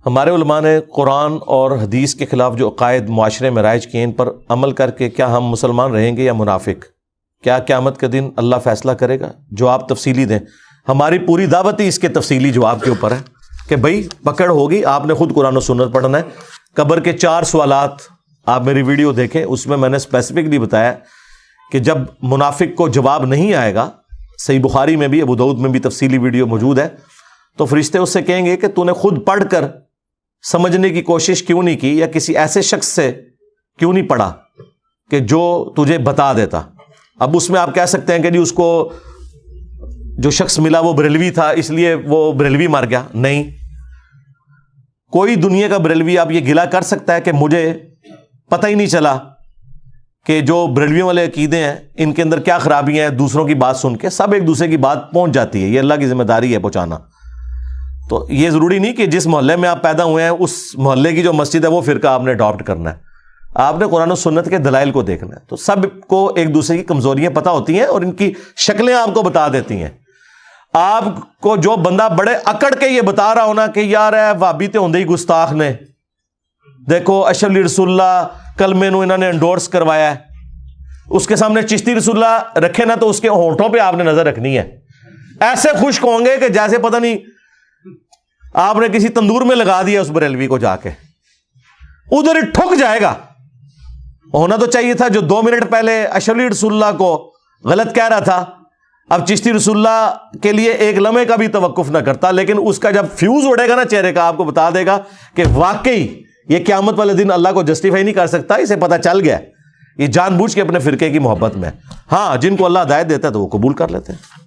ہمارے علماء نے قرآن اور حدیث کے خلاف جو عقائد معاشرے میں رائج کیے ان پر عمل کر کے کیا ہم مسلمان رہیں گے یا منافق؟ کیا قیامت کے دن اللہ فیصلہ کرے گا؟ جواب تفصیلی دیں. ہماری پوری دعوت ہی اس کے تفصیلی جواب کے اوپر ہے کہ بھائی پکڑ ہوگی، آپ نے خود قرآن و سنت پڑھنا ہے. قبر کے 4 سوالات آپ میری ویڈیو دیکھیں، اس میں نے اسپیسیفکلی بتایا کہ جب منافق کو جواب نہیں آئے گا، صحیح بخاری میں بھی ابو داؤد میں بھی تفصیلی ویڈیو موجود ہے، تو فرشتے اس سے کہیں گے کہ تو نے خود پڑھ کر سمجھنے کی کوشش کیوں نہیں کی، یا کسی ایسے شخص سے کیوں نہیں پڑھا کہ جو تجھے بتا دیتا. اب اس میں آپ کہہ سکتے ہیں کہ جی اس کو جو شخص ملا وہ بریلوی تھا اس لیے وہ بریلوی مار گیا. نہیں، کوئی دنیا کا بریلوی آپ یہ گلا کر سکتا ہے کہ مجھے پتہ ہی نہیں چلا کہ جو بریلویوں والے عقیدے ہیں ان کے اندر کیا خرابیاں ہیں؟ دوسروں کی بات سن کے سب ایک دوسرے کی بات پہنچ جاتی ہے، یہ اللہ کی ذمہ داری ہے پہنچانا. تو یہ ضروری نہیں کہ جس محلے میں آپ پیدا ہوئے ہیں اس محلے کی جو مسجد ہے وہ فرقہ آپ نے اڈاپٹ کرنا ہے. آپ نے قرآن و سنت کے دلائل کو دیکھنا ہے. تو سب کو ایک دوسرے کی کمزوریاں پتہ ہوتی ہیں اور ان کی شکلیں آپ کو بتا دیتی ہیں. آپ کو جو بندہ بڑے اکڑ کے یہ بتا رہا ہونا کہ یار وہابی تے ہوندے ہی گستاخ نے، دیکھو اشرف علی رسول اللہ کلمے نو انہوں نے انڈورس کروایا ہے، اس کے سامنے چشتی رسول اللہ رکھے نا تو اس کے ہونٹوں پہ آپ نے نظر رکھنی ہے. ایسے خشک ہوں گے کہ جیسے پتہ نہیں آپ نے کسی تندور میں لگا دیا اس بریلوی کو، جا کے ادھر ہی ٹھک جائے گا. ہونا تو چاہیے تھا جو 2 منٹ پہلے اشرف علی رسول اللہ کو غلط کہہ رہا تھا، اب چشتی رسول اللہ کے لیے ایک لمحے کا بھی توقف نہ کرتا، لیکن اس کا جب فیوز اڑے گا نا چہرے کا، آپ کو بتا دے گا کہ واقعی یہ قیامت والے دن اللہ کو جسٹیفائی نہیں کر سکتا، اسے پتہ چل گیا یہ جان بوجھ کے اپنے فرقے کی محبت میں. ہاں جن کو اللہ ہدایت دیتا ہے تو وہ قبول کر لیتے ہیں.